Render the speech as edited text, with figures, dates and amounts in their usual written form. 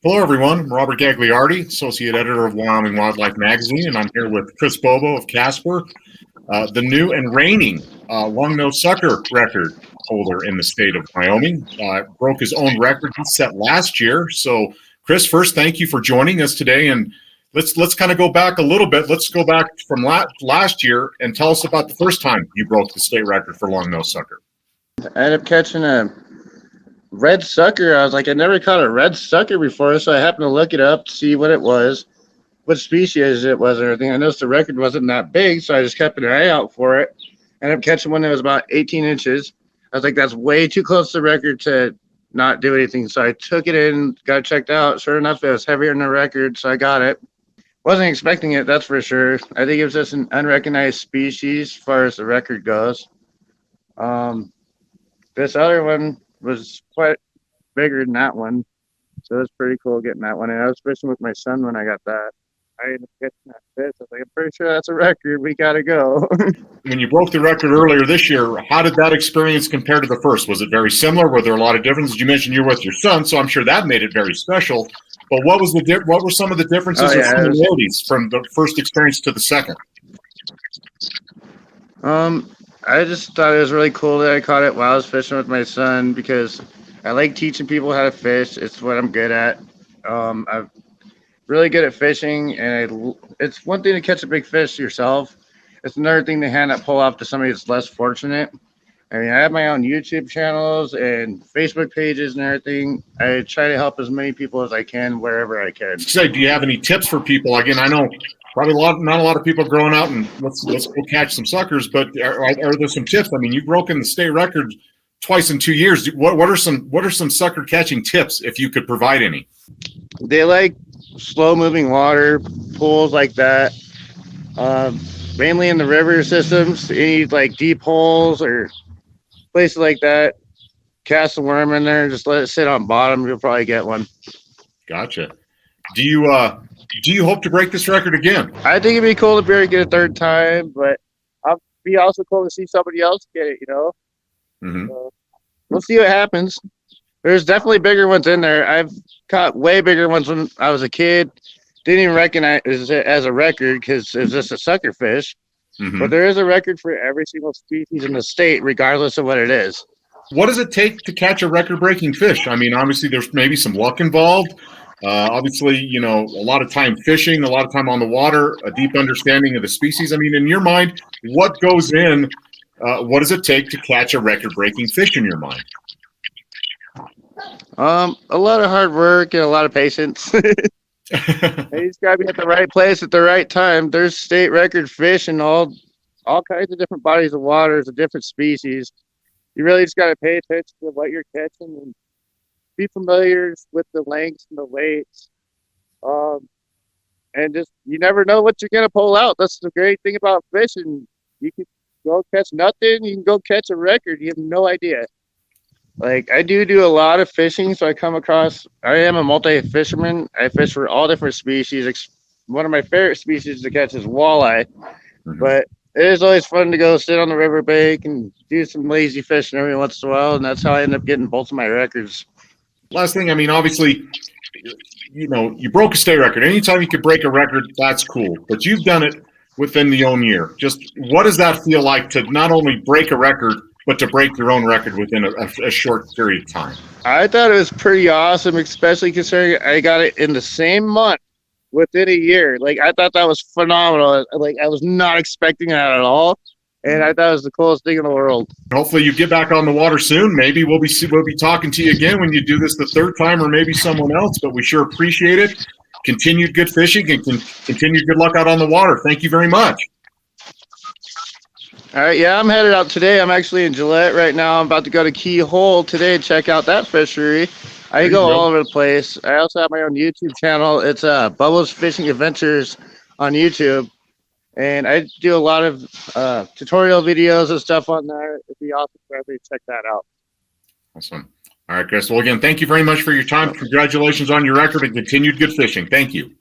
Hello, everyone. I'm Robert Gagliardi, Associate Editor of Wyoming Wildlife Magazine, and I'm here with Chris Bobo of Casper, the new and reigning longnose sucker record holder in the state of Wyoming. Broke his own record he set last year. So, Chris, first, thank you for joining us today, and let's kind of go back a little bit. Let's go back from last year and tell us about the first time you broke the state record for longnose sucker. I ended up catching a red sucker. I was like, I never caught a red sucker before, so I happened to look it up to see what it was, what species it was, and everything. I noticed the record wasn't that big, so I just kept an eye out for it. I ended up catching one that was about 18 inches. I was like, that's way too close to the record to not do anything. So I took it in, got it checked out. Sure enough, it was heavier than the record, so I got it. Wasn't expecting it, that's for sure. I think it was just an unrecognized species as far as the record goes. This other one was quite bigger than that one, so it was pretty cool getting that one. And I was fishing with my son when I got that. I ended up catching that fish. I was like, I'm pretty sure that's a record. We got to go. When you broke the record earlier this year, how did that experience compare to the first? Was it very similar? Were there a lot of differences? You mentioned you're with your son, so I'm sure that made it very special. But what were some of the differences or similarities from the first experience to the second? I just thought it was really cool that I caught it while I was fishing with my son because I like teaching people how to fish. It's what I'm good at. I'm really good at fishing, and it's one thing to catch a big fish yourself. It's another thing to hand that pole off to somebody that's less fortunate. I mean, I have my own YouTube channels and Facebook pages and everything. I try to help as many people as I can wherever I can. So, do you have any tips for people? Again, I know probably not a lot of people are going out and let's go catch some suckers, but are there some tips? I mean, you've broken the state record twice in 2 years. What are some sucker catching tips if you could provide any? They like slow moving water, pools like that. Mainly in the river systems, any like deep holes or places like that. Cast a worm in there, just let it sit on bottom. You'll probably get one. Gotcha. Do you hope to break this record again? I think it'd be cool to break it a third time, but it'd be also cool to see somebody else get it, you know? Mm-hmm. So we'll see what happens. There's definitely bigger ones in there. I've caught way bigger ones when I was a kid. Didn't even recognize it as a record because it was just a sucker fish. Mm-hmm. But there is a record for every single species in the state, regardless of what it is. What does it take to catch a record-breaking fish? I mean, obviously, there's maybe some luck involved. Obviously, you know, a lot of time fishing, a lot of time on the water, a deep understanding of the species. I mean, in your mind, what goes in? What does it take to catch a record-breaking fish in your mind? A lot of hard work and a lot of patience. You just gotta be at the right place at the right time. There's state record fish in all kinds of different bodies of waters of different species. You really just gotta pay attention to what you're catching and be familiar with the lengths and the weights. And just you never know what you're gonna pull out. That's the great thing about fishing. You can go catch nothing, you can go catch a record. You have no idea. Like, I do a lot of fishing, so I am a multi-fisherman. I fish for all different species. One of my favorite species to catch is walleye. Mm-hmm. But it is always fun to go sit on the riverbank and do some lazy fishing every once in a while, and that's how I end up getting both of my records. Last thing, I mean, obviously, you know, you broke a state record. Anytime you could break a record, that's cool. But you've done it within the own year. Just what does that feel like to not only break a record, but to break your own record within a short period of time? I thought it was pretty awesome, especially considering I got it in the same month within a year. Like, I thought that was phenomenal. Like, I was not expecting that at all, and I thought it was the coolest thing in the world. Hopefully you get back on the water soon. Maybe we'll be talking to you again when you do this the third time, or maybe someone else, but we sure appreciate it. Continued good fishing and continued good luck out on the water. Thank you very much. All right, yeah, I'm headed out today. I'm actually in Gillette right now. I'm about to go to Keyhole today and check out that fishery. I go all over the place. I also have my own YouTube channel. It's Bobo's Fishing Adventures on YouTube. And I do a lot of tutorial videos and stuff on there. It'd be awesome for everybody to check that out. Awesome. All right, Chris. Well, again, thank you very much for your time. Congratulations on your record and continued good fishing. Thank you.